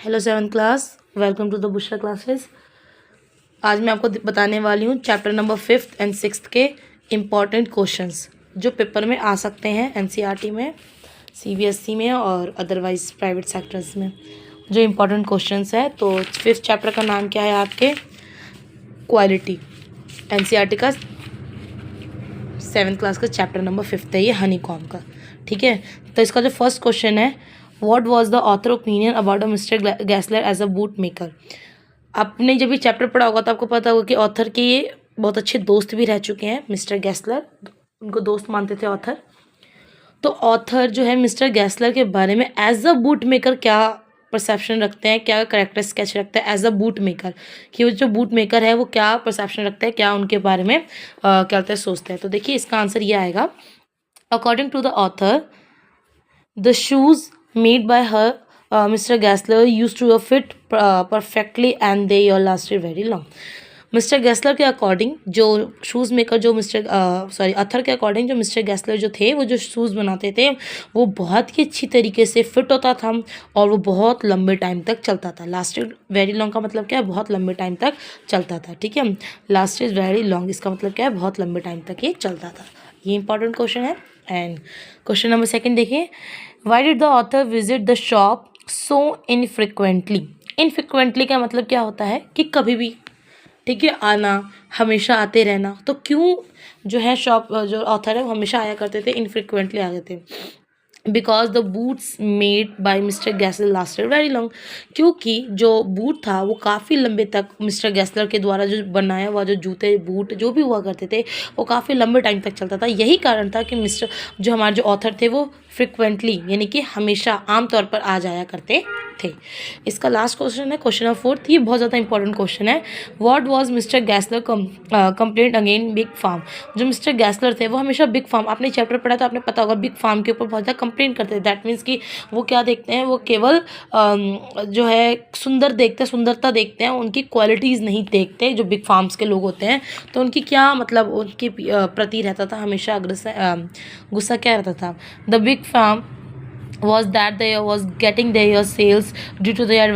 Hello 7th class, welcome to the Bushra classes. आज मैं आपको बताने वाली हूँ chapter number 5th and 6th के इम्पॉर्टेंट क्वेश्चंस जो पेपर में आ सकते हैं एनसीईआरटी में, सीबीएसई में और अदरवाइज प्राइवेट सेक्टर्स में जो इम्पॉर्टेंट क्वेश्चंस है। तो 5th चैप्टर का नाम क्या है आपके? क्वालिटी। एनसीईआरटी का 7th क्लास का चैप्टर नंबर 5th है ये, हनीकॉम्ब का। ठीक है, तो इसका जो फर्स्ट क्वेश्चन है, what was the author opinion about mister Gessler as a boot maker. आपने जब ये चैप्टर पढ़ा होगा तो आपको पता होगा कि ऑथर के ये बहुत अच्छे दोस्त भी रह चुके हैं। मिस्टर गैसलर, उनको दोस्त मानते थे ऑथर। तो ऑथर जो है मिस्टर गैसलर के बारे में एज अ बूट मेकर क्या परसेप्शन रखते हैं, क्या करेक्टर स्केच रखते हैं एज अ बूट मेकर, कि वो जो बूट मेकर है वो क्या परसेप्शन रखते हैं, क्या उनके बारे में क्या कहते हैं, सोचते हैं। तो देखिए इसका आंसर ये आएगा, according to the author the shoes made by her Mr. Gessler used to fit perfectly and they all lasted very long. Mister Gessler के अकॉर्डिंग जो शूज़ मेकर जो अथर के अकॉर्डिंग जो मिस्टर गैसलर जो थे वो जो शूज़ बनाते थे वो बहुत ही अच्छी तरीके से फिट होता था और वो बहुत लंबे टाइम तक चलता था। लास्टेड वेरी लॉन्ग का मतलब क्या है? बहुत लंबे टाइम तक चलता था। ठीक है, लास्टेड वेरी लॉन्ग इसका मतलब क्या है? बहुत लंबे टाइम तक ये चलता था। ये इंपॉर्टेंट क्वेश्चन है। एंड क्वेश्चन नंबर 2 देखिए, why did the author visit the shop so infrequently. Infrequently का मतलब क्या होता है कि कभी भी, ठीक है, आना, हमेशा आते रहना। तो क्यों जो है शॉप जो ऑथर है वो हमेशा आया करते थे, इनफ्रिक्वेंटली आते थे? Because the boots made by mister Gessler lasted very long, क्योंकि जो बूट था वो काफ़ी लंबे तक मिस्टर गैसलर के द्वारा जो बनाया हुआ जो जूते बूट जो भी हुआ करते थे वो काफ़ी लंबे टाइम तक चलता था। यही कारण था कि मिस्टर जो हमारे जो ऑथर थे वो फ्रिक्वेंटली यानी कि हमेशा आमतौर पर आ जाया करते थे। इसका लास्ट क्वेश्चन है क्वेश्चन नंबर 4, ये बहुत ज़्यादा इंपॉर्टेंट क्वेश्चन है। What was mister Gessler complaint again big firm. जो मिस्टर गैसलर थे वो हमेशा बिग फार्म, आपने चैप्टर पढ़ा तो आपने पता होगा, बिग फार्म के ऊपर बहुत ज़्यादा कंप्लेंट करते थे। दैट मीन्स कि वो क्या देखते हैं, वो केवल जो है सुंदरता देखते हैं, उनकी क्वालिटीज़ नहीं देखते जो बिग फार्म्स के लोग होते हैं। तो उनकी क्या मतलब उनके प्रति रहता था हमेशा गुस्सा क्या रहता था? The big farm was that they was getting their sales due to their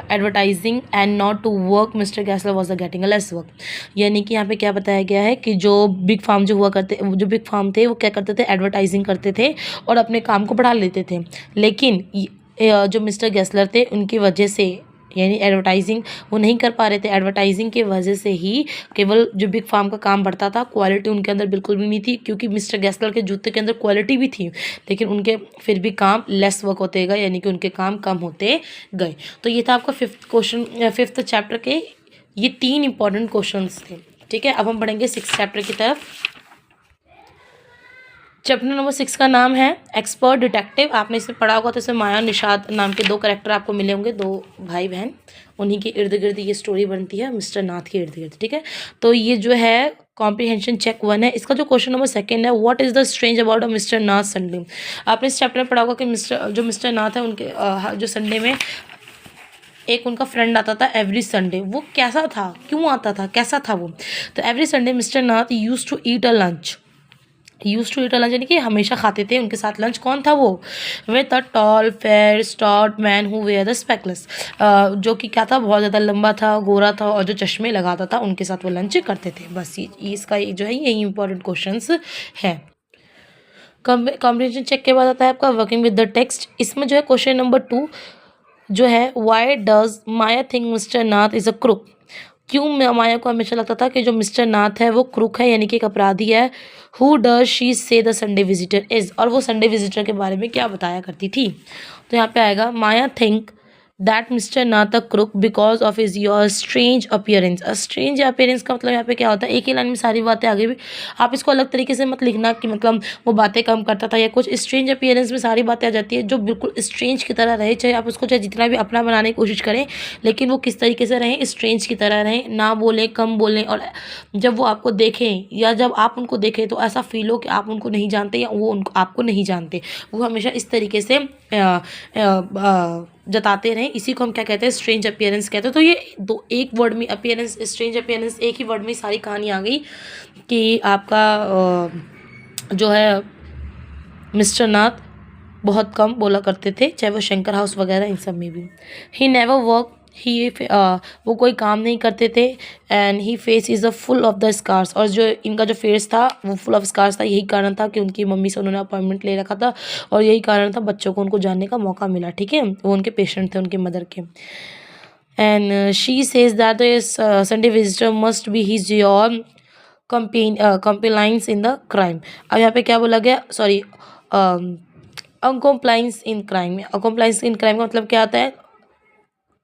advertising and not to work. Mr. Gessler was getting a less work। यानी कि यहाँ पे क्या बताया गया है कि जो बिग फार्म जो बिग फार्म थे वो क्या करते थे, एडवर्टाइजिंग करते थे और अपने काम को बढ़ा लेते थे। लेकिन जो मिस्टर गैसलर थे उनकी वजह से यानी एडवर्टाइजिंग वो नहीं कर पा रहे थे, एडवर्टाइजिंग की वजह से ही केवल जो बिग फार्म का काम बढ़ता था, क्वालिटी उनके अंदर बिल्कुल भी नहीं थी। क्योंकि मिस्टर गैसलर के जूते के अंदर क्वालिटी भी थी लेकिन उनके फिर भी काम लेस वर्क होते गए, यानी कि उनके काम कम होते गए। तो ये था आपका 5th चैप्टर के ये 3 इंपॉर्टेंट क्वेश्चन थे। ठीक है, अब हम बढ़ेंगे 6th चैप्टर की तरफ। चैप्टर नंबर 6 का नाम है एक्सपर्ट डिटेक्टिव। आपने इसे पढ़ा होगा तो इसमें माया निषाद नाम के 2 कैरेक्टर आपको मिले होंगे, 2 भाई बहन, उन्हीं के इर्द गिर्द ये स्टोरी बनती है, मिस्टर नाथ के इर्द गिर्द। ठीक है, तो ये जो है कॉम्प्रीहेंशन चेक 1 है। इसका जो क्वेश्चन नंबर 2 है, what is the strange about mister Nath Sunday. आपने इस चैप्टर में पढ़ा होगा कि मिस्टर नाथ है उनके जो संडे में एक उनका फ्रेंड आता था एवरी संडे। वो कैसा था, क्यों आता था, कैसा था वो? तो every Sunday mister Nath use to eat a lunch यानी कि हमेशा खाते थे उनके साथ लंच। कौन था वो? With a tall fair stout man who wear the spectacles, जो कि क्या था, बहुत ज़्यादा लंबा था, गोरा था और जो चश्मे लगाता था, उनके साथ वो लंच करते थे। बस ये इसका जो है यही इंपॉर्टेंट क्वेश्चंस है। कॉम्प्रिहेंशन चेक के बाद आता है आपका वर्किंग विद द टेक्स्ट। इसमें जो है क्वेश्चन नंबर 2 जो है, why does Maya think mister Nath is a crook. क्यों माया को हमेशा लगता था कि जो मिस्टर नाथ है वो क्रूक है, यानी कि एक अपराधी है। हु डज शी से द संडे विजिटर इज, और वो संडे विजिटर के बारे में क्या बताया करती थी? तो यहाँ पे आएगा, Maya think that mister Nath a crook because of is your strange appearance. Strange appearance का मतलब यहाँ पे क्या होता है? एक ही लाइन में सारी बातें आगे भी, आप इसको अलग तरीके से मत लिखना कि मतलब वो बातें कम करता था या कुछ। स्ट्रेंज अपीयरेंस में सारी बातें आ जाती है जो बिल्कुल स्ट्रेंज की तरह रहे, चाहे आप उसको चाहे जितना भी अपना बनाने की कोशिश करें, लेकिन वो किस तरीके से रहें, स्ट्रेंज की तरह रहें, ना बोलें, कम बोलें। और जब वो आपको देखें या जब आप उनको देखें तो ऐसा फील हो कि आप उनको नहीं जानते या वो उनको आपको नहीं जानते। वो हमेशा इस तरीके से जताते रहें, इसी को हम क्या कहते हैं? स्ट्रेंज अपीयरेंस कहते हैं। तो ये एक वर्ड में अपीयरेंस, स्ट्रेंज अपीयरेंस, एक ही वर्ड में सारी कहानी आ गई कि आपका जो है मिस्टर नाथ बहुत कम बोला करते थे, चाहे वो शंकर हाउस वगैरह इन सब में भी। ही नेवर वर्क, वो कोई काम नहीं करते थे। And he face is a full of the scars, और जो इनका जो फेस था वो फुल ऑफ स्कार्स था। यही कारण था कि उनकी मम्मी से उन्होंने अपॉइंटमेंट ले रखा था, और यही कारण था बच्चों को उनको जानने का मौका मिला। ठीक है, वो उनके पेशेंट थे, उनके मदर के। And she says that the Sunday visitor must be his your compliance in the crime. अब यहाँ पे क्या बोला गया, sorry, accomplice in crime. Accomplice in crime का मतलब क्या होता है,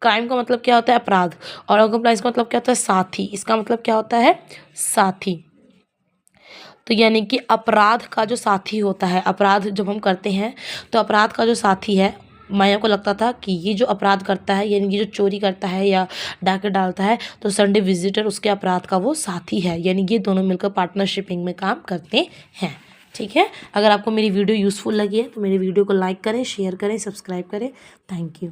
क्राइम का मतलब क्या होता है अपराध, और अनकम्प्लाइंस का मतलब क्या होता है साथी। इसका मतलब क्या होता है साथी। तो यानी कि अपराध का जो साथी होता है, अपराध जब हम करते हैं तो अपराध का जो साथी है, माया को लगता था कि ये जो अपराध करता है, यानी कि जो चोरी करता है या डाके डालता है, तो संडे विजिटर उसके अपराध का वो साथी है, यानी ये दोनों मिलकर पार्टनरशिपिंग में काम करते हैं। ठीक है, अगर आपको मेरी वीडियो यूज़फुल लगी है तो मेरी वीडियो को लाइक करें, शेयर करें, सब्सक्राइब करें। Thank you.